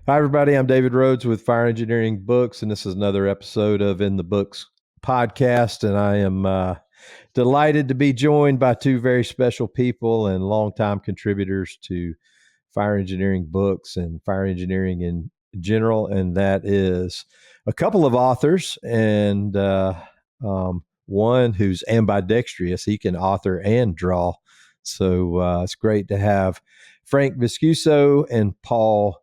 Hi, everybody. I'm David Rhodes with Fire Engineering Books, and this is another episode of In the Books podcast. And I am delighted to be joined by two very special people and longtime contributors to Fire Engineering Books and Fire Engineering in general. And that is a couple of authors and one who's ambidextrous. He can author and draw. So it's great to have Frank Viscuso and Paul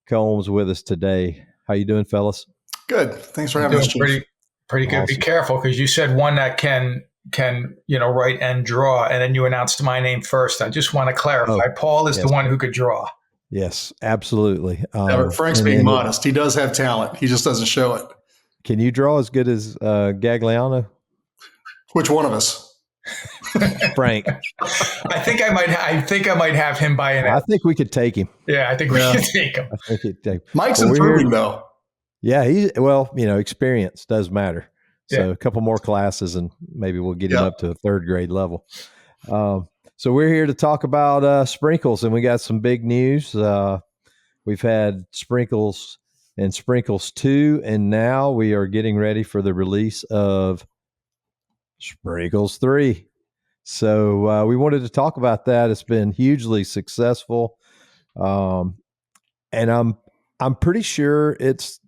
Combs with us today. How you doing, fellas? Good. Thanks for I'm having us, doing Chief. pretty good. Awesome. Be careful because you said one that can write and draw, and then you announced my name first. I just want to clarify. Paul is the one who could draw. Yes, absolutely. Frank's being modest. He does have talent. He just doesn't show it. Can you draw as good as Gagliano? Which one of us? Frank. I think I might have him by an. I think we could take him. Yeah, I think we could take him. I think we could take him. Mike's improving though. Yeah, experience does matter. So a couple more classes and maybe we'll get him up to a third grade level. So we're here to talk about Sprinkles, and we got some big news. We've had Sprinkles and Sprinkles 2, and now we are getting ready for the release of Sprinkles 3. So we wanted to talk about that. It's been hugely successful. And I'm pretty sure it's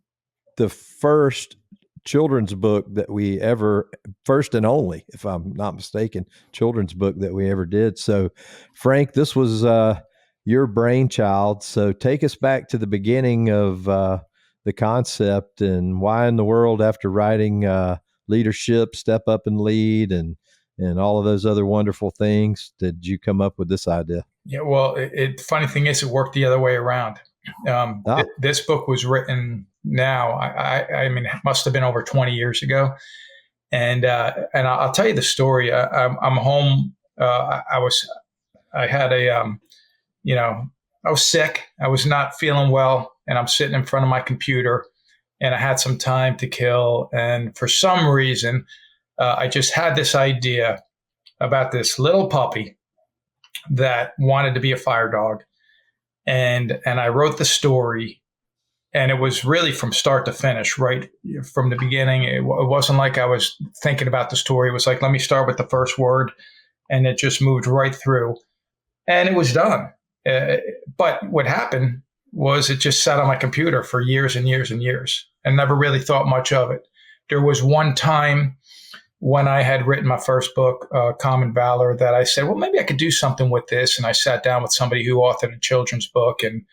the first children's book that we ever, first and only, if I'm not mistaken, children's book that we ever did. So Frank, this was your brainchild. So take us back to the beginning of the concept and why in the world, after writing Leadership, Step Up and Lead, and all of those other wonderful things, did you come up with this idea? Yeah, well, the funny thing is, it worked the other way around. This book was written now. I mean, it must have been over 20 years ago. And I'll tell you the story. I'm home. I was sick. I was not feeling well, and I'm sitting in front of my computer, and I had some time to kill. And for some reason, I just had this idea about this little puppy that wanted to be a fire dog. And I wrote the story, and it was really from start to finish, right from the beginning. It wasn't like I was thinking about the story. It was like, let me start with the first word, and it just moved right through, and it was done. But what happened was it just sat on my computer for years and years and years, and never really thought much of it. There was one time when I had written my first book, Common Valor, that I said, well, maybe I could do something with this. And I sat down with somebody who authored a children's book, and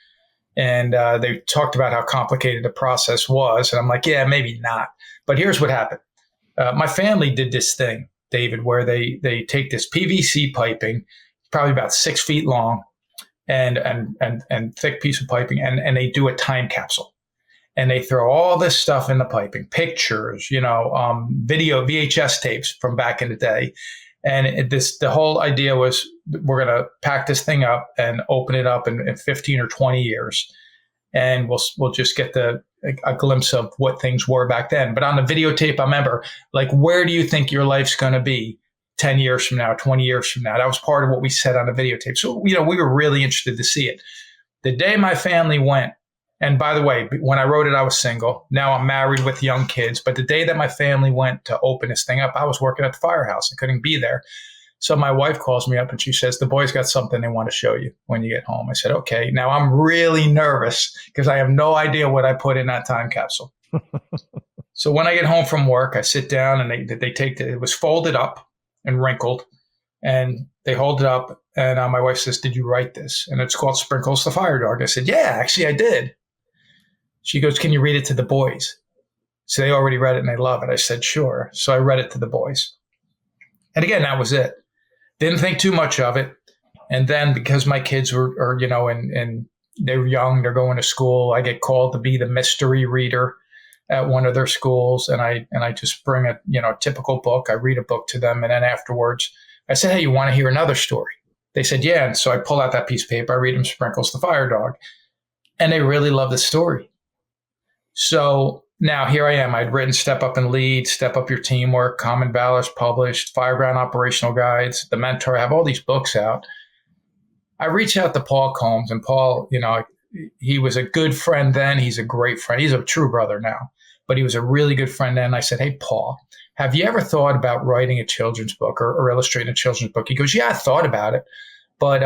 they talked about how complicated the process was. And I'm like, yeah, maybe not. But here's what happened. My family did this thing, David, where they take this PVC piping, probably about 6 feet long, and thick piece of piping, and they do a time capsule. And they throw all this stuff in the piping, pictures, video, VHS tapes from back in the day. And the whole idea was, we're going to pack this thing up and open it up in 15 or 20 years. And we'll just get a glimpse of what things were back then. But on the videotape, I remember, like, where do you think your life's going to be 10 years from now, 20 years from now? That was part of what we said on the videotape. So, we were really interested to see it. The day my family went, and by the way, when I wrote it, I was single. Now I'm married with young kids. But the day that my family went to open this thing up, I was working at the firehouse. I couldn't be there. So my wife calls me up and she says, the boys got something they want to show you when you get home. I said, okay. Now I'm really nervous because I have no idea what I put in that time capsule. So when I get home from work, I sit down and they take it was folded up and wrinkled, and they hold it up. And my wife says, did you write this? And it's called Sprinkles the Fire Dog. I said, yeah, actually I did. She goes, can you read it to the boys? So they already read it and they love it. I said, sure. So I read it to the boys. And again, that was it. Didn't think too much of it. And then because my kids were and they were young, they're going to school, I get called to be the mystery reader at one of their schools. And I just bring a typical book. I read a book to them. And then afterwards I said, hey, you want to hear another story? They said, yeah. And so I pull out that piece of paper. I read them Sprinkles the Fire Dog. And they really love the story. So now here I am. I'd written Step Up and Lead, Step Up Your Teamwork, Common Valor's published, Fireground Operational Guides, The Mentor. I have all these books out. I reach out to Paul Combs, and Paul, he was a good friend then. He's a great friend. He's a true brother now, but he was a really good friend then. I said, hey, Paul, have you ever thought about writing a children's book or illustrating a children's book? He goes, yeah, I thought about it, but,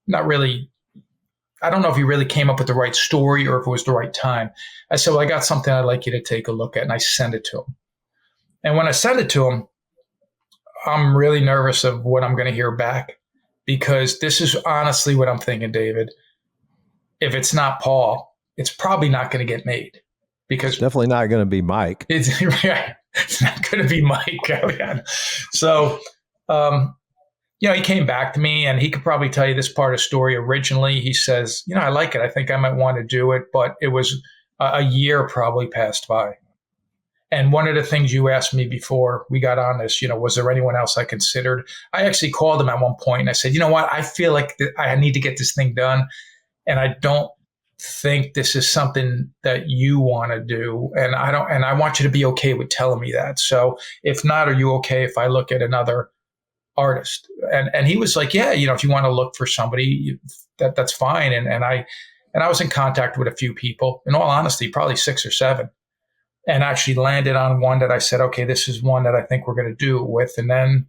not really. I don't know if he really came up with the right story or if it was the right time. I said, well, I got something I'd like you to take a look at. And I sent it to him. And when I sent it to him, I'm really nervous of what I'm going to hear back, because this is honestly what I'm thinking, David. If it's not Paul, it's probably not going to get made, because definitely not going to be Mike. It's not going to be Mike. So, he came back to me, and he could probably tell you this part of the story. Originally, he says, I like it. I think I might want to do it. But it was a year probably passed by. And one of the things you asked me before we got on this, was there anyone else I considered? I actually called him at one point and I said, you know what? I feel like I need to get this thing done. And I don't think this is something that you want to do. And I want you to be okay with telling me that. So if not, are you okay if I look at another artist? And he was like, yeah, if you want to look for somebody, that's fine. And I was in contact with a few people, in all honesty, probably 6 or 7, and actually landed on one that I said, okay, this is one that I think we're going to do it with. And then,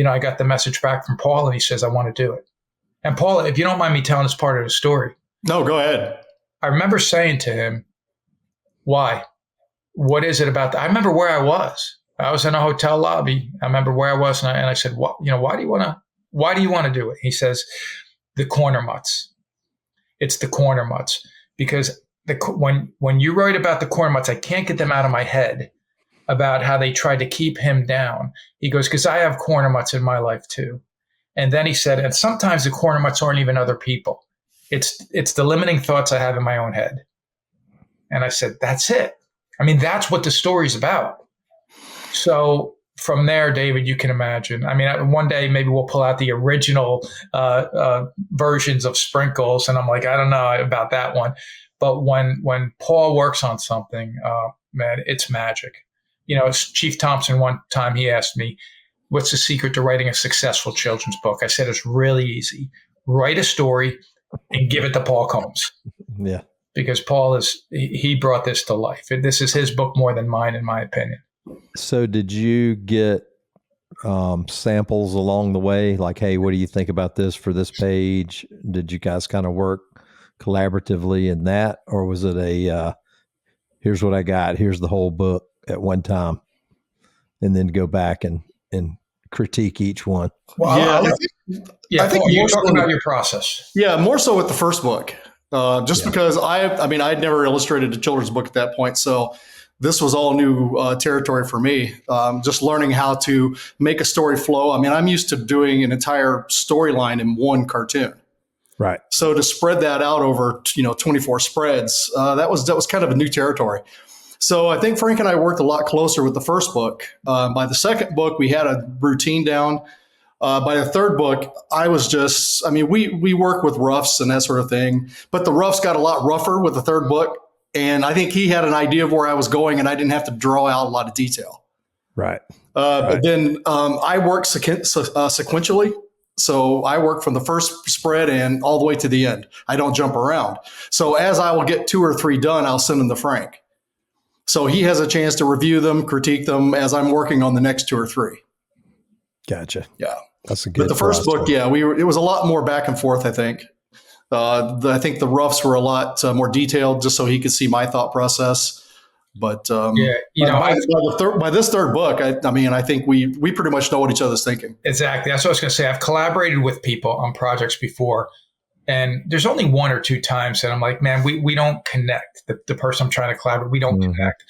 I got the message back from Paul, and he says, I want to do it. And Paul, if you don't mind me telling this part of the story. No, go ahead. I remember saying to him, why? What is it about that? I remember where I was. I was in a hotel lobby. I remember where I was, and I said, "What? Why do you want to do it?" He says, "The corner mutts. It's the corner mutts, because when you write about the corner mutts, I can't get them out of my head about how they tried to keep him down." He goes, "Because I have corner mutts in my life too." And then he said, "And sometimes the corner mutts aren't even other people. It's the limiting thoughts I have in my own head." And I said, "That's it. I mean, that's what the story's about." So from there, David, you can imagine. I mean, one day maybe we'll pull out the original versions of Sprinkles, and I'm like, I don't know about that one. But when Paul works on something, man, it's magic. Chief Thompson, one time he asked me, what's the secret to writing a successful children's book? I said, it's really easy. Write a story and give it to Paul Combs. Yeah. Because Paul he brought this to life. This is his book more than mine, in my opinion. So did you get samples along the way? Like, hey, what do you think about this for this page? Did you guys kind of work collaboratively in that? Or was it here's what I got, here's the whole book at one time, and then go back and critique each one? Well, yeah, I think Paul, you're talking about your process. Yeah, more so with the first book. Because I'd never illustrated a children's book at that point. So this was all new territory for me. Just learning how to make a story flow. I mean, I'm used to doing an entire storyline in one cartoon. Right. So to spread that out over, 24 spreads, that was kind of a new territory. So I think Frank and I worked a lot closer with the first book. By the second book, we had a routine down. By the third book, we work with roughs and that sort of thing, but the roughs got a lot rougher with the third book. And I think he had an idea of where I was going, and I didn't have to draw out a lot of detail. Right. But then I work sequentially. So I work from the first spread and all the way to the end. I don't jump around. So as I will get 2 or 3 done, I'll send them to Frank. So he has a chance to review them, critique them as I'm working on the next 2 or 3. Gotcha. Yeah. That's a good But the first process. book, it was a lot more back and forth, I think. I think the roughs were a lot more detailed, just so he could see my thought process. But by this third book, I think we pretty much know what each other's thinking. Exactly. That's what I was going to say. I've collaborated with people on projects before, and there's only 1 or 2 times that I'm like, man, we don't connect. The person I'm trying to collaborate, we don't connect.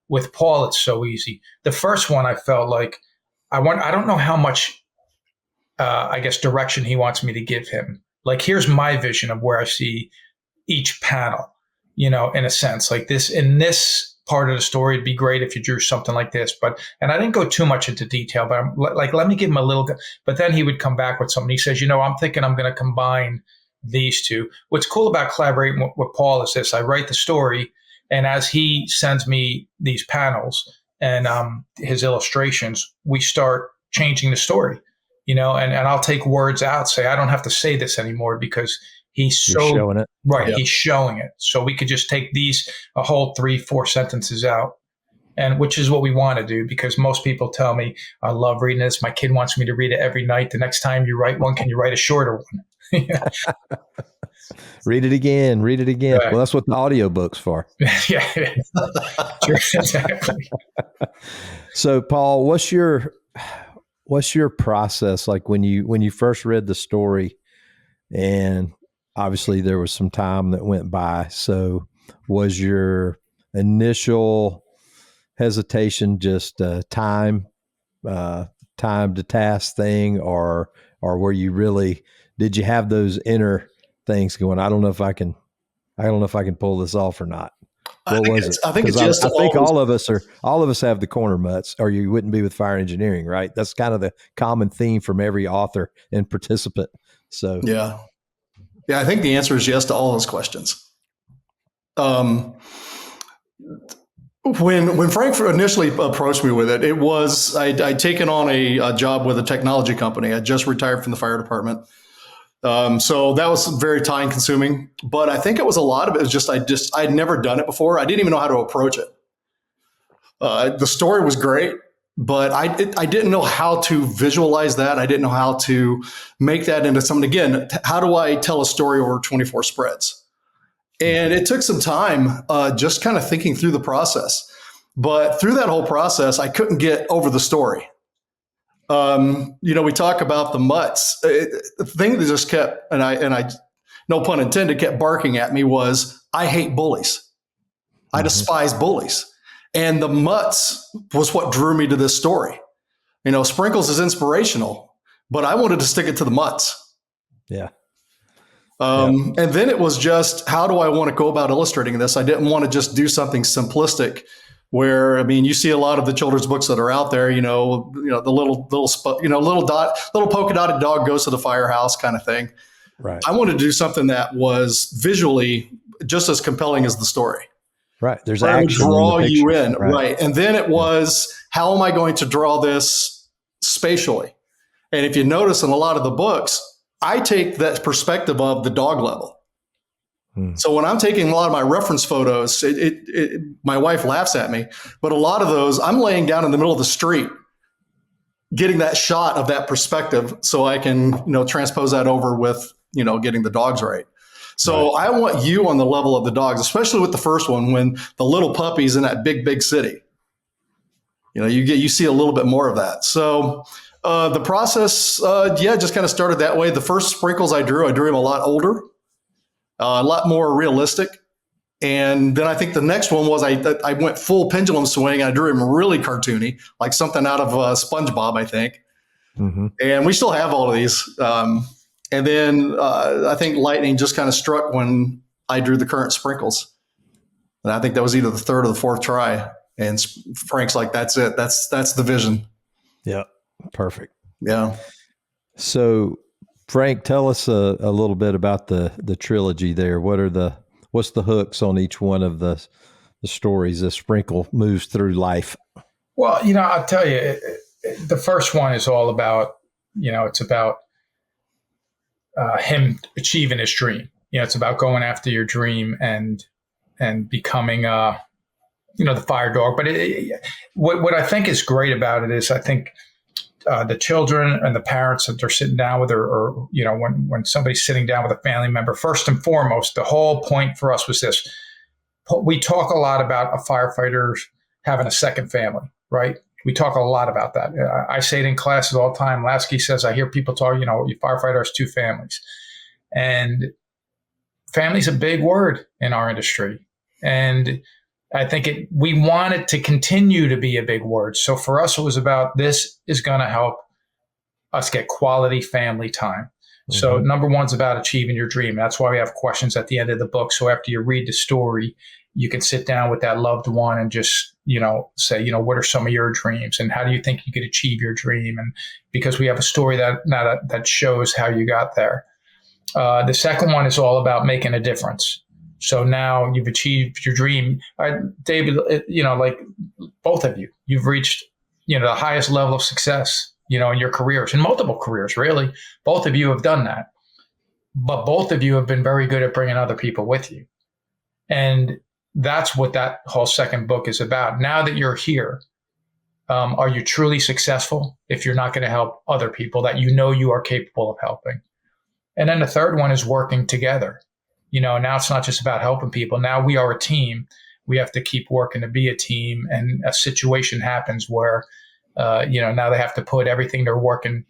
With Paul, it's so easy. The first one, I felt like I don't know how much, direction he wants me to give him. Like, here's my vision of where I see each panel, in a sense. Like this, in this part of the story, it'd be great if you drew something like this. And I didn't go too much into detail, but I'm like, let me give him a little. But then he would come back with something. He says, I'm thinking I'm going to combine these two. What's cool about collaborating with Paul is this: I write the story, and as he sends me these panels and his illustrations, we start changing the story. And I'll take words out, say, I don't have to say this anymore because He's You're so showing it. right. Yeah. He's showing it. So we could just take a whole 3-4 sentences out, and which is what we want to do, because most people tell me, I love reading this. My kid wants me to read it every night. The next time you write one, can you write a shorter one? Read it again. Read it again. Right. Well, that's what the audiobook's for. Yeah, sure, exactly. So, Paul, what's your process like when you first read the story? And obviously, there was some time that went by. So, was your initial hesitation just time to task thing, or were you really, did you have those inner things going, I don't know if I can pull this off or not? What was it? I think it's Because just I think always, all of us have the corner mutts, or you wouldn't be with fire engineering, right? That's kind of the common theme from every author and participant. So yeah. I think the answer is yes to all those questions. When Frank initially approached me with it, it was I'd taken on a job with a technology company. I just retired from the fire department. So that was very time consuming, but I think it was a lot of it was I'd never done it before. I didn't even know how to approach it. The story was great, but I didn't know how to visualize that. I didn't know how to make that into something. Again, how do I tell a story over 24 spreads? And it took some time, just kind of thinking through the process. But through that whole process, I couldn't get over the story. We talk about the mutts. The thing that just kept, and I, no pun intended, kept barking at me was, I hate bullies. I despise bullies. And the mutts was what drew me to this story. Sprinkles is inspirational, but I wanted to stick it to the mutts. yeah. And then it was just, how do I want to go about illustrating this? I didn't want to just do something simplistic where, you see a lot of the children's books that are out there, the little polka dotted dog goes to the firehouse kind of thing. Right. I wanted to do something that was visually just as compelling as the story. Right. There's Trying to action draw in the you picture. in. Right. And then it was, how am I going to draw this spatially? And if you notice in a lot of the books, I take that perspective of the dog level. So when I'm taking a lot of my reference photos, my wife laughs at me, but a lot of those, I'm laying down in the middle of the street, getting that shot of that perspective so I can, transpose that over with, getting the dogs right. So I want you on the level of the dogs, especially with the first one, when the little puppy's in that big, big city. You see a little bit more of that. So the process, just kind of started that way. The first Sprinkles I drew him a lot older, a lot more realistic. And then I think the next one was I went full pendulum swing. I drew him really cartoony, like something out of SpongeBob, I think. And we still have all of these. And then I think lightning just kind of struck when I drew the current Sprinkles. And I think that was either the third or the fourth try. And Frank's like, that's it. That's the vision. Yeah. Perfect. Yeah. So, Frank, tell us a little bit about the trilogy there. What's the hooks on each one of the stories as Sprinkle moves through life? Well, I'll tell you, the first one is all about, it's about him achieving his dream. It's about going after your dream and becoming, the fire dog. But what I think is great about it is I think the children and the parents that they're sitting down with, or when somebody's sitting down with a family member, first and foremost, the whole point for us was this. We talk a lot about a firefighter having a second family, right? We talk a lot about that. I say it in classes all the time. Lasky says, I hear people talk, your firefighter has two families. And family's a big word in our industry. And I think we want it to continue to be a big word. So for us, it was about, this is going to help us get quality family time. So number one's about achieving your dream. That's why we have questions at the end of the book. So after you read the story, you can sit down with that loved one and just, say, what are some of your dreams and how do you think you could achieve your dream? And because we have a story that shows how you got there. The second one is all about making a difference. So now you've achieved your dream. David, like both of you, you've reached, the highest level of success, in your careers, in multiple careers, really. Both of you have done that. but both of you have been very good at bringing other people with you. And that's what that whole second book is about. Now that you're here, are you truly successful if you're not going to help other people that you know you are capable of helping? And then the third one is working together. Now it's not just about helping people. Now we are a team. We have to keep working to be a team. And a situation happens where, now they have to put everything they're working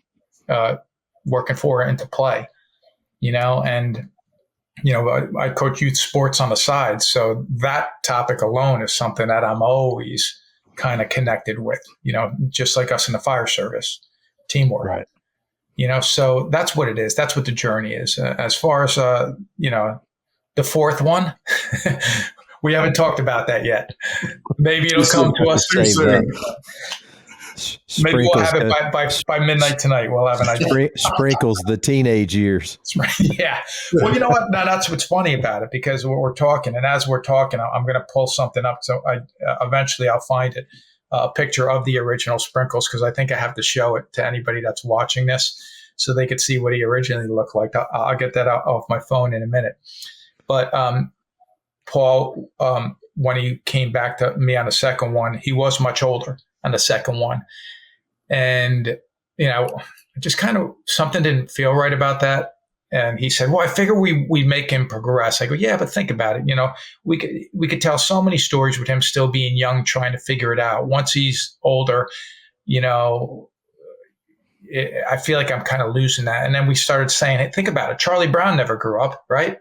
for into play, and I coach youth sports on the side. So that topic alone is something that I'm always kind of connected with, just like us in the fire service, teamwork. Right. So that's what it is. That's what the journey is. As far as, the fourth one, we haven't talked about that yet. Maybe it'll come to us soon. Maybe we'll have it by midnight tonight. We'll have an idea. Sprinkles the teenage years. Yeah. Well, you know what? Now, that's what's funny about it, because we're talking, and as we're talking, I'm going to pull something up. So eventually I'll find it, a picture of the original Sprinkles, because I think I have to show it to anybody that's watching this so they could see what he originally looked like. I'll get that out off my phone in a minute. But Paul, when he came back to me on the second one, he was much older on the second one. And, just kind of something didn't feel right about that. And he said, well, I figure we make him progress. I go, yeah, but think about it. We could tell so many stories with him still being young, trying to figure it out. Once he's older, I feel like I'm kind of losing that. And then we started saying, hey, think about it. Charlie Brown never grew up, right?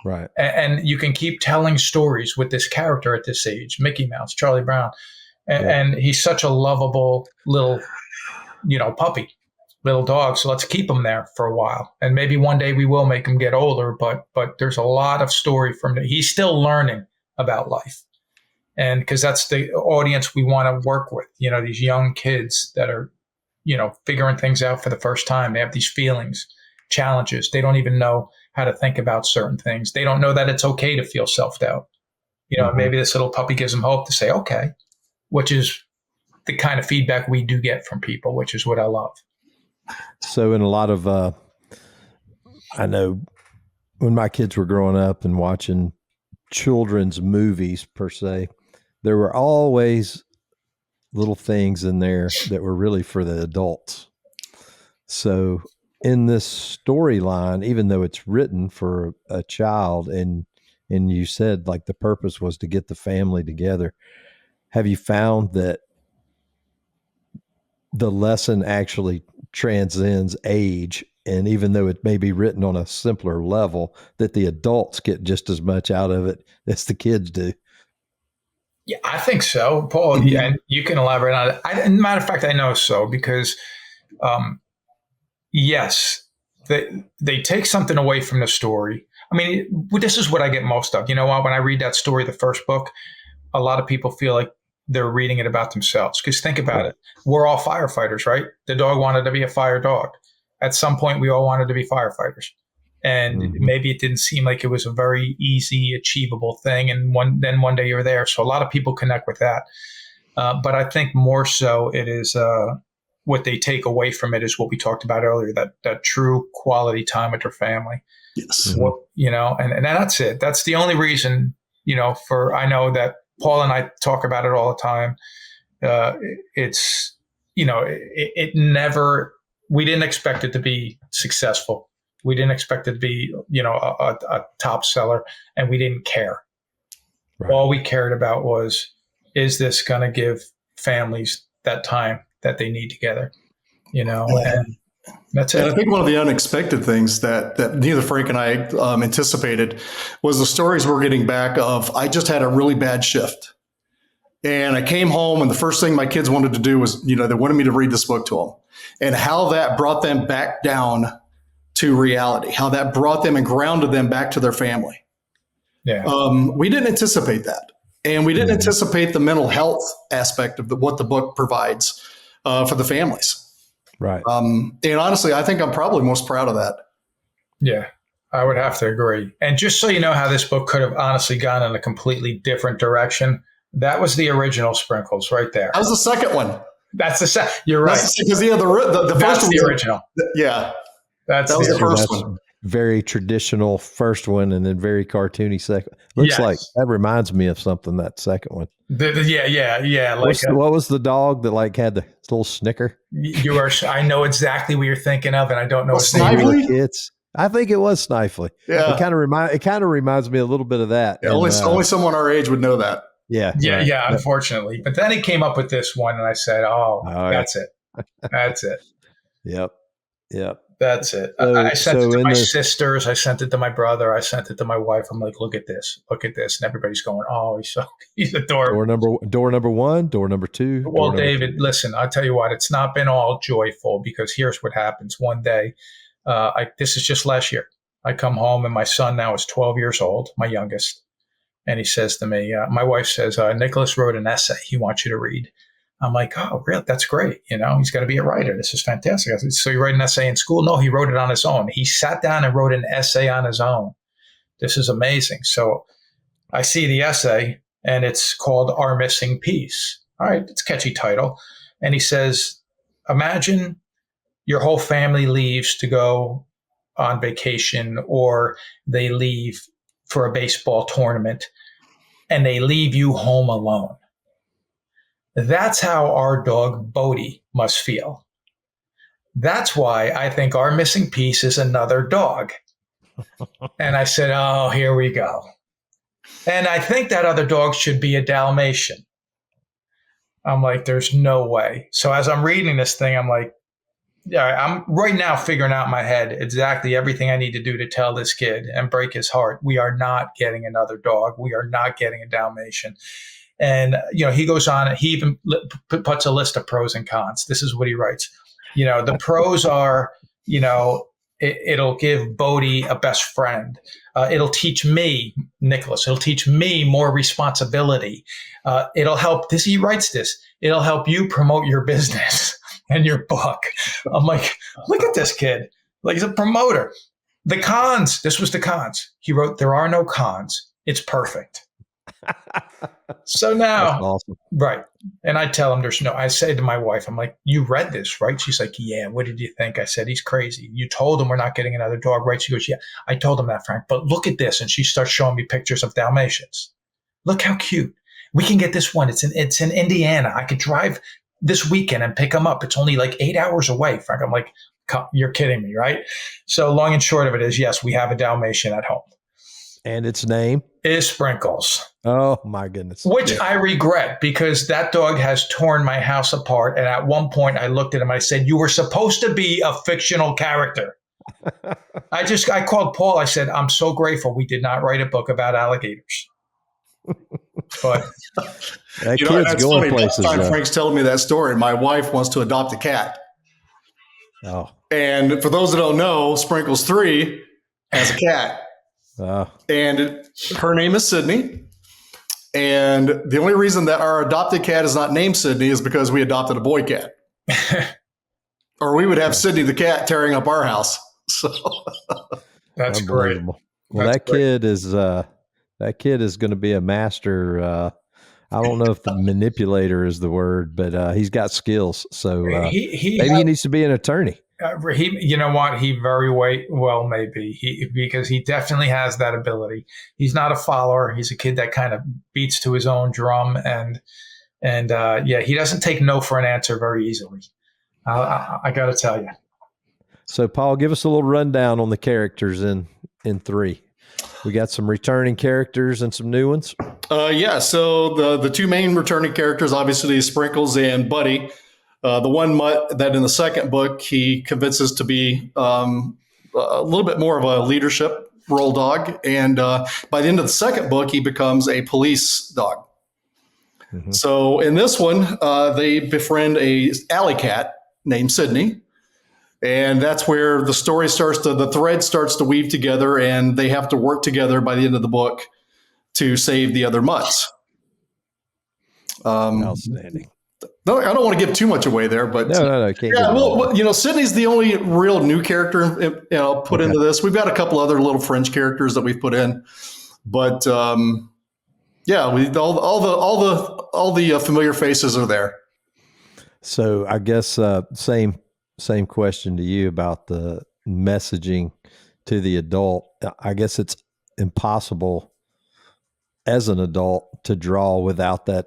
Right. And you can keep telling stories with this character at this age, Mickey Mouse, Charlie Brown. And he's such a lovable little, puppy, little dog. So let's keep him there for a while. And maybe one day we will make him get older, but there's a lot of story from he's still learning about life. And because that's the audience we want to work with, these young kids that are, figuring things out for the first time. They have these feelings, challenges. They don't even know how to think about certain things. They don't know that it's okay to feel self-doubt. Maybe this little puppy gives them hope to say, okay, which is the kind of feedback we do get from people, which is what I love. So in a lot of, I know when my kids were growing up and watching children's movies per se, there were always little things in there that were really for the adults. So in this storyline, even though it's written for a child, and you said like the purpose was to get the family together, have you found that the lesson actually transcends age? And even though it may be written on a simpler level, that the adults get just as much out of it as the kids do? Yeah, I think so, Paul. Yeah, and you can elaborate on it. Matter of fact, I know so because, yes, they take something away from the story. I mean, this is what I get most of. When I read that story, the first book, a lot of people feel like they're reading it about themselves. Because think about it. We're all firefighters, right? The dog wanted to be a fire dog. At some point, we all wanted to be firefighters. And maybe it didn't seem like it was a very easy, achievable thing. And then one day you're there. So a lot of people connect with that. But I think more so it is what they take away from it is what we talked about earlier, that true quality time with their family. Yes. And that's it. That's the only reason, I know that Paul and I talk about it all the time. It never, we didn't expect it to be successful. We didn't expect it to be, a top seller, and we didn't care. Right. All we cared about was, is this going to give families that time that they need together? And that's it. And I think one of the unexpected things that neither Frank and I anticipated was the stories we're getting back of, I just had a really bad shift. And I came home, and the first thing my kids wanted to do was, they wanted me to read this book to them, and how that brought them back down to reality, how that brought them and grounded them back to their family. Yeah. We didn't anticipate that. And we didn't anticipate the mental health aspect of what the book provides for the families. Right. And honestly, I think I'm probably most proud of that. Yeah, I would have to agree. And just so you know how this book could have honestly gone in a completely different direction, that was the original Sprinkles right there. That was the second one. That's the second. You're right. Because the first That's one the was original. Yeah. That was the first one. very traditional first one and then very cartoony second. Looks like Yes. that reminds me of something, that second one. Yeah. Like What was the dog that like had the little snicker? you are. I know exactly what you're thinking of, and I don't know Well, his name. We were Snively? kids. I think it was Snifely. Yeah. It kind of reminds me a little bit of that. Yeah, And, only someone our age would know that. yeah. Yeah, right. yeah. Unfortunately, but then he came up with this one, and I said, "Oh, All that's it. That's it. Yep. Yep. That's it." I sent it to my sisters. I sent it to my brother. I sent it to my wife. I'm like, "Look at this. Look at this." And everybody's going, "Oh, he's adorable." Door number one, door number two. Well, David, listen, I'll tell you what, it's not been all joyful because here's what happens. One day, this is just last year. I come home and my son now is 12 years old, my youngest. And he says to me, my wife says, Nicholas wrote an essay he wants you to read. I'm like, oh, really? That's great. He's got to be a writer. This is fantastic. I said, so you write an essay in school? No, he wrote it on his own. He sat down and wrote an essay on his own. This is amazing. So I see the essay and it's called Our Missing Piece. All right, it's a catchy title. And he says, imagine your whole family leaves to go on vacation or they leave for a baseball tournament and they leave you home alone. That's how our dog Bodhi must feel. That's why I think our missing piece is another dog. And I said, oh, here we go. And I think that other dog should be a Dalmatian. I'm like, there's no way. So as I'm reading this thing, I'm like, yeah, I'm right now figuring out in my head exactly everything I need to do to tell this kid and break his heart. We are not getting another dog. We are not getting a Dalmatian. And, he goes on, he even puts a list of pros and cons. This is what he writes. The pros are, it'll give Bodhi a best friend. It'll teach me, Nicholas, it'll teach me more responsibility. It'll help, he writes this, it'll help you promote your business and your book. I'm like, look at this kid. Like, he's a promoter. The cons, this was the cons. He wrote, there are no cons. It's perfect. So now, that's awesome. Right. And I tell him I say to my wife, I'm like, you read this, right? She's like, yeah, what did you think? I said, he's crazy. You told him we're not getting another dog, right? She goes, yeah, I told him that, Frank, but look at this. And she starts showing me pictures of Dalmatians. Look how cute. We can get this one. It's in Indiana. I could drive this weekend and pick him up. It's only like 8 hours away, Frank. I'm like, you're kidding me, right? So long and short of it is, yes, we have a Dalmatian at home. And its name is Sprinkles. Oh, my goodness. Which I regret because that dog has torn my house apart. And at one point I looked at him, I said, you were supposed to be a fictional character. I called Paul. I said, I'm so grateful we did not write a book about alligators. But that kid's going places. Last time Frank's telling me that story, my wife wants to adopt a cat. Oh. And for those that don't know, Sprinkles 3 has a cat. And her name is Sydney. And the only reason that our adopted cat is not named Sydney is because we adopted a boy cat. Or we would have Sydney the cat tearing up our house. So that's great. Well, that kid is going to be a master. I don't know if the manipulator is the word, but he's got skills. So maybe he needs to be an attorney. You know what? He very well may be because he definitely has that ability. He's not a follower. He's a kid that kind of beats to his own drum, and he doesn't take no for an answer very easily. I got to tell you. So, Paul, give us a little rundown on the characters in 3. We got some returning characters and some new ones. So the two main returning characters, obviously, Sprinkles and Buddy. The one mutt that in the second book he convinces to be a little bit more of a leadership role dog. And by the end of the second book, he becomes a police dog. Mm-hmm. So in this one, they befriend a alley cat named Sydney. And that's where the story the thread starts to weave together, and they have to work together by the end of the book to save the other mutts. Outstanding. No, I don't want to give too much away there, but no, can't Sydney's the only real new character put into this. We've got a couple other little fringe characters that we've put in, but all the familiar faces are there. So I guess same question to you about the messaging to the adult, I guess it's impossible as an adult to draw without that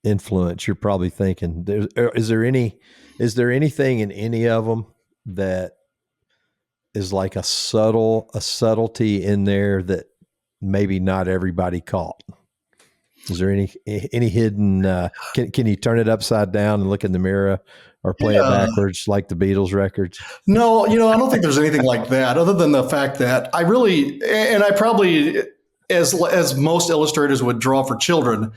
influence. You're probably thinking, is there anything in any of them that is like a subtlety in there that maybe not everybody caught? Is there any hidden, can you turn it upside down and look in the mirror or play it backwards like the Beatles records? No, I don't think there's anything like that, other than the fact that I probably, as most illustrators would draw for children,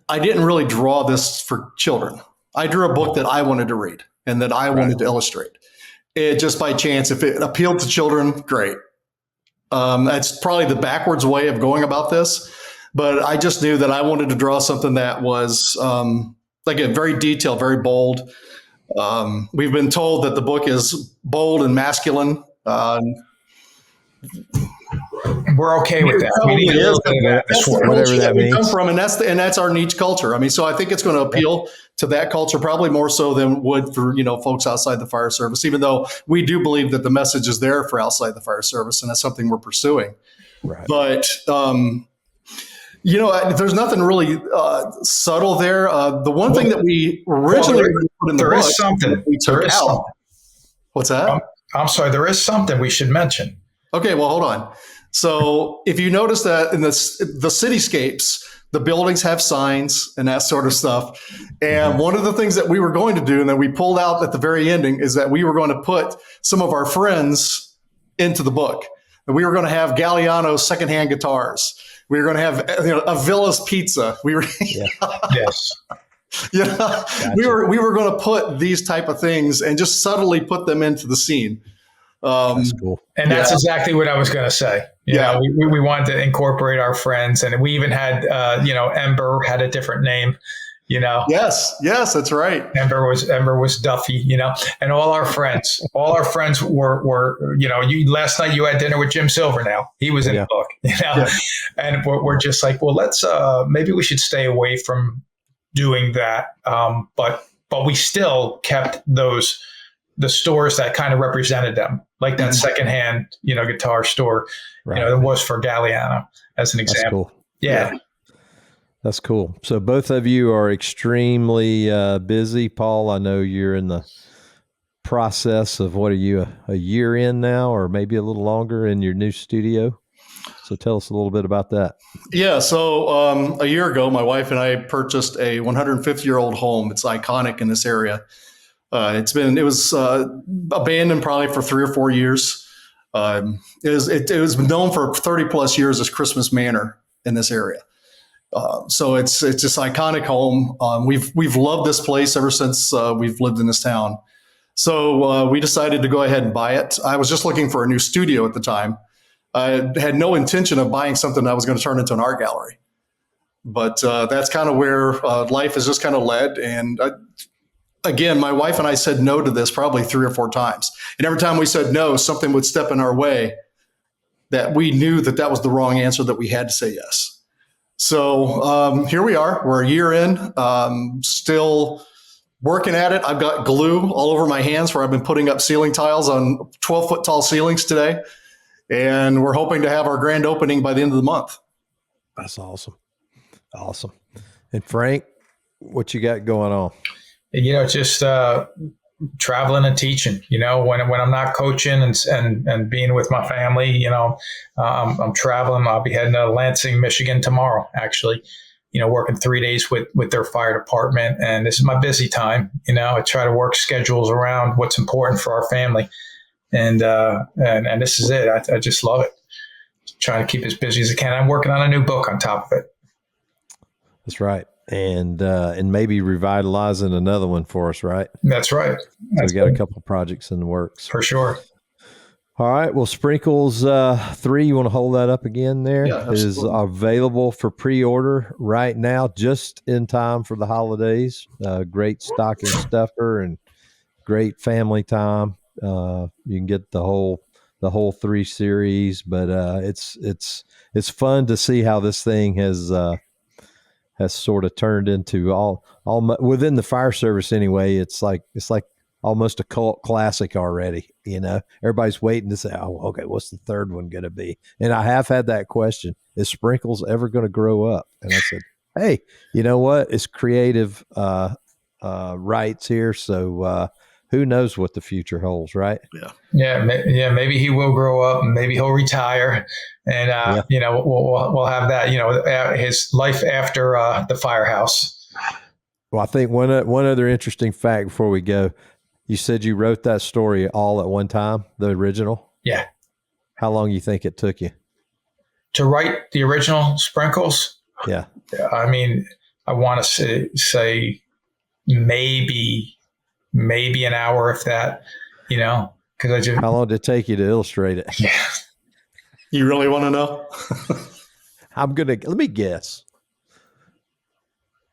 I didn't really draw this for children. I drew a book that I wanted to read and that I wanted to illustrate. It just by chance, if it appealed to children, great. That's probably the backwards way of going about this. But I just knew that I wanted to draw something that was, again, very detailed, very bold. We've been told that the book is bold and masculine. We're okay with that. We need a little bit of that. That's whatever that means. Come from, and that's our niche culture. I mean, so I think it's going to appeal to that culture probably more so than would for folks outside the fire service. Even though we do believe that the message is there for outside the fire service, and that's something we're pursuing. Right. But there's nothing really subtle there. The one thing that we originally put in the book, is something we took out. What's that? I'm sorry. There is something we should mention. Okay, well, hold on. So if you notice that in the cityscapes, the buildings have signs and that sort of stuff. And one of the things that we were going to do, and that we pulled out at the very ending, is that we were going to put some of our friends into the book. And we were going to have Galliano secondhand guitars. We were going to have a Villa's Pizza. We were yes. Gotcha. We were going to put these type of things and just subtly put them into the scene. That's cool. And that's exactly what I was going to say. We wanted to incorporate our friends, and we even had, Ember had a different name, Yes, that's right. Ember was Duffy, and all our friends were, last night you had dinner with Jim Silver. Now he was in the book, and we're just like, well, let's, maybe we should stay away from doing that. But we still kept the stores that kind of represented them, like that secondhand, guitar store, that was for Galliano as an example. Cool. Yeah. That's cool. So both of you are extremely busy. Paul, I know you're in the process of, what are you, a year in now, or maybe a little longer in your new studio? So tell us a little bit about that. Yeah. So a year ago, my wife and I purchased a 150-year-old home. It's iconic in this area. It was abandoned probably for 3 or 4 years. It was known for 30 plus years as Christmas Manor in this area. So it's this iconic home. We've loved this place ever since we've lived in this town. So we decided to go ahead and buy it. I was just looking for a new studio at the time. I had no intention of buying something that was going to turn into an art gallery. But that's kind of where life has just kind of led. And again, my wife and I said no to this probably 3 or 4 times. And every time we said no, something would step in our way that we knew that was the wrong answer, that we had to say yes. So here we are. We're a year in, still working at it. I've got glue all over my hands where I've been putting up ceiling tiles on 12-foot tall ceilings today. And we're hoping to have our grand opening by the end of the month. That's awesome. Awesome. And Frank, what you got going on? Just traveling and teaching, when I'm not coaching and being with my family, I'm traveling. I'll be heading to Lansing, Michigan tomorrow, actually, working 3 days with their fire department. And this is my busy time. I try to work schedules around what's important for our family. And this is it. I just love it. Trying to keep as busy as I can. I'm working on a new book on top of it. That's right. And maybe revitalizing another one for us, right? That's right. So we got a couple of projects in the works. For sure. All right. Well, Sprinkles 3, you want to hold that up again there? Yeah, is available for pre-order right now, just in time for the holidays. Great stocking stuffer and great family time. You can get the whole 3 series, but it's fun to see how this thing has sort of turned into all within the fire service anyway. It's like almost a cult classic already. Everybody's waiting to say, "Oh, okay, what's the third one going to be?" And I have had that question: is Sprinkles ever going to grow up? And I said, "Hey, you know what? It's creative rights here, so who knows what the future holds, right?" Yeah. Maybe he will grow up, and maybe he'll retire, and we'll have that. His life after the firehouse. Well, I think one other interesting fact before we go, you said you wrote that story all at one time, the original. Yeah. How long you think it took you to write the original Sprinkles? Yeah. I mean, I want to say maybe an hour, if that. Because I just. How long did it take you to illustrate it? Yeah. You really want to know? Let me guess.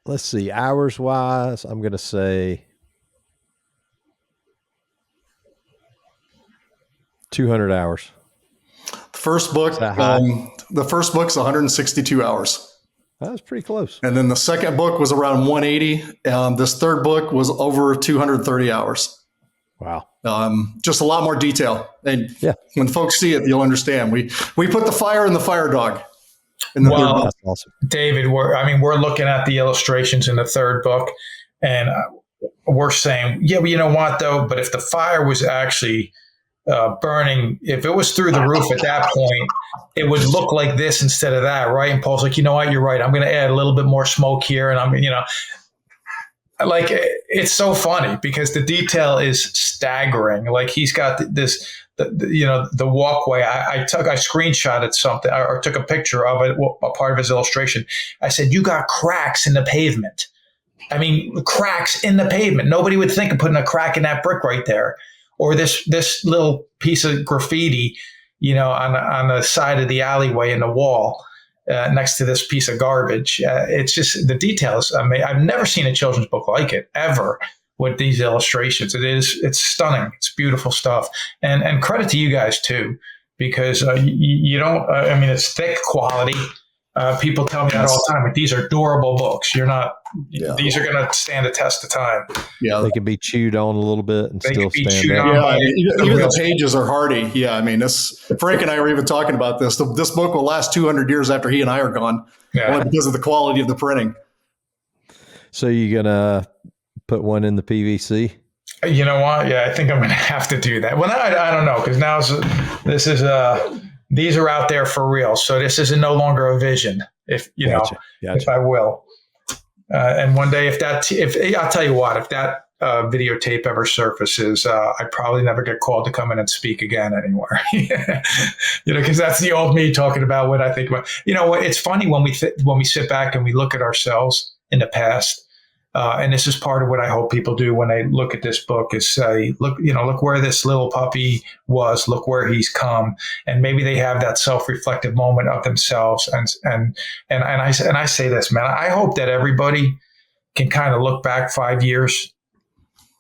Let's see, hours wise, I'm going to say 200 hours. The first book's 162 hours. That's pretty close. And then the second book was around 180. This third book was over 230 hours. Wow. Just a lot more detail. And when folks see it, you'll understand. We put the fire in the fire dog. Well, that's awesome. David, we're looking at the illustrations in the third book, and we're saying, yeah, but you know what though? But if the fire was actually burning, if it was through the roof at that point, it would look like this instead of that, right? And Paul's like, you know what? You're right. I'm going to add a little bit more smoke here, and like it's so funny because the detail is staggering. Like he's got this. The walkway. I screenshotted something or took a picture of it, a part of his illustration. I said, "You got cracks in the pavement." I mean, cracks in the pavement. Nobody would think of putting a crack in that brick right there, or this little piece of graffiti, on the side of the alleyway in the wall next to this piece of garbage. It's just the details. I mean, I've never seen a children's book like it ever. With these illustrations, it's stunning. It's beautiful stuff, and credit to you guys too, because you don't. I mean, it's thick quality. People tell me that all the time. But these are durable books. You're not. Yeah. These are going to stand the test of time. Yeah, they can be chewed on a little bit and still stand up. Yeah, even the pages are hardy. Yeah, I mean, Frank and I were even talking about this. This book will last 200 years after he and I are gone, only because of the quality of the printing. So you're gonna put one in the PVC? You know what? Yeah, I think I'm going to have to do that. Well, I don't know, because now these are out there for real. So this is no longer a vision, if Gotcha. if I will. And one day, if I'll tell you what, if that videotape ever surfaces, I'd probably never get called to come in and speak again anywhere. Because that's the old me talking about what I think about. It's funny when we sit back and we look at ourselves in the past. And this is part of what I hope people do when they look at this book is say, look where this little puppy was, look where he's come. And maybe they have that self-reflective moment of themselves. And I say this, man, I hope that everybody can kind of look back 5 years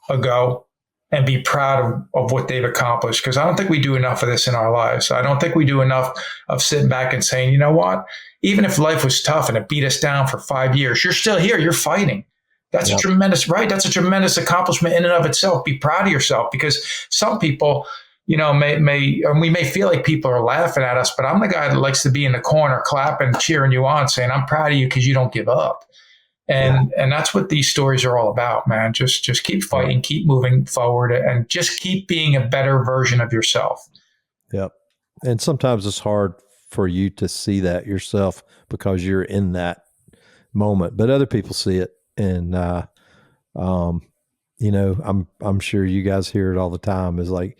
ago and be proud of what they've accomplished. Because I don't think we do enough of this in our lives. I don't think we do enough of sitting back and saying, you know what, even if life was tough and it beat us down for 5 years, you're still here, you're fighting. That's a tremendous, right? That's a tremendous accomplishment in and of itself. Be proud of yourself, because some people, we may feel like people are laughing at us, but I'm the guy that likes to be in the corner, clapping, cheering you on, saying, I'm proud of you because you don't give up. And that's what these stories are all about, man. Just keep fighting, keep moving forward, and just keep being a better version of yourself. Yep. And sometimes it's hard for you to see that yourself because you're in that moment, but other people see it. And, I'm sure you guys hear it all the time, is like,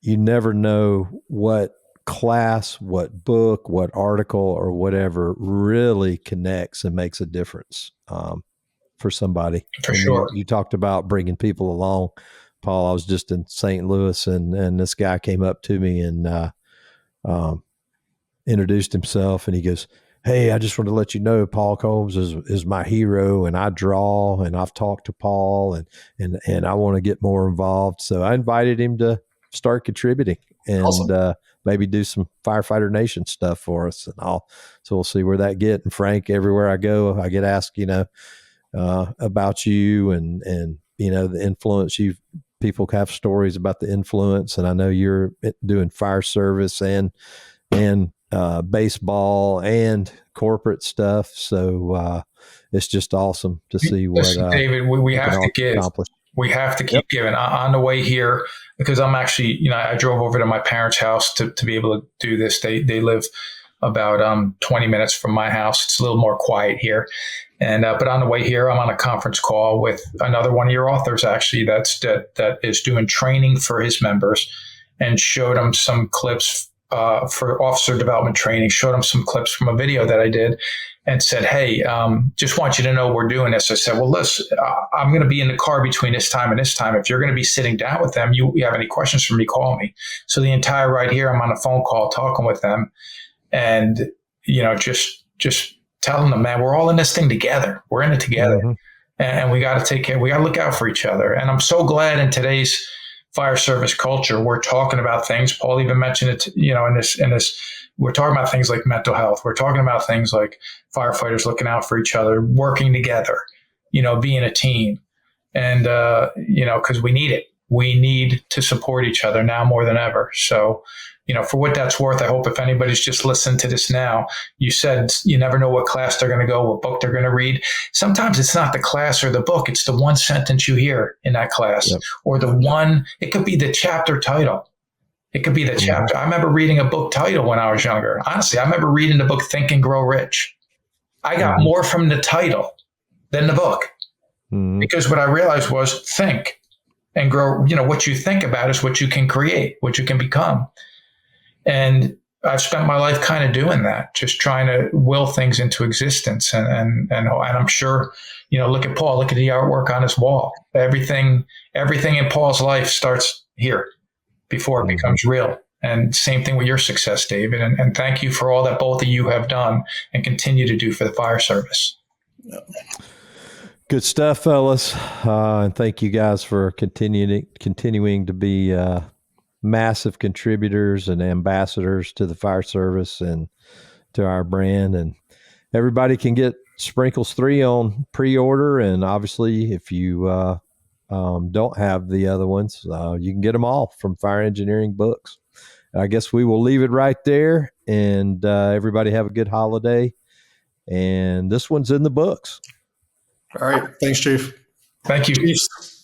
you never know what class, what book, what article or whatever really connects and makes a difference, for somebody. For sure. You talked about bringing people along, Paul. I was just in St. Louis and this guy came up to me and, introduced himself, and he goes, "Hey, I just want to let you know Paul Combs is my hero, and I draw, and I've talked to Paul, and I want to get more involved." So I invited him to start contributing and awesome. Maybe do some Firefighter Nation stuff for us, and so we'll see where that gets. And Frank, everywhere I go, I get asked, about you and the influence you've people have stories about the influence, and I know you're doing fire service and baseball and corporate stuff. So it's just awesome to see what Listen, David, we have to give. accomplish. We have to keep giving. On the way here, because I'm actually, I drove over to my parents' house to be able to do this. They live about 20 minutes from my house. It's a little more quiet here. And but on the way here, I'm on a conference call with another one of your authors, actually, that is doing training for his members, and showed them some clips for officer development training. Showed them some clips from a video that I did, and said, "Hey, just want you to know we're doing this." I said, "Well, listen, I'm going to be in the car between this time and this time. If you're going to be sitting down with them, you have any questions for me, call me." So the entire ride here, I'm on a phone call talking with them, and just telling them, man, we're all in this thing together. We're in it together, and we got to take care. We got to look out for each other. And I'm so glad in today's fire service culture, we're talking about things. Paul even mentioned it, in this. We're talking about things like mental health. We're talking about things like firefighters looking out for each other, working together, being a team. And, because we need it. We need to support each other now more than ever. So, for what that's worth, I hope if anybody's just listening to this now, you said you never know what class they're going to go, what book they're going to read. Sometimes it's not the class or the book. It's the one sentence you hear in that class, or it could be the chapter title. It could be the chapter. I remember reading a book title when I was younger. Honestly, I remember reading the book Think and Grow Rich. I got more from the title than the book, because what I realized was think and grow. What you think about is what you can create, what you can become. And I've spent my life kind of doing that, just trying to will things into existence. And I'm sure, look at Paul, look at the artwork on his wall. Everything in Paul's life starts here before it becomes real. And same thing with your success, David. And thank you for all that both of you have done and continue to do for the fire service. Good stuff, fellas. And thank you guys for continuing to be massive contributors and ambassadors to the fire service and to our brand. And everybody can get Sprinkles 3 on pre-order. And obviously, if you don't have the other ones, you can get them all from Fire Engineering Books. I guess we will leave it right there. And everybody have a good holiday. And this one's in the books. All right. Thanks, Chief. Thank you. Chiefs.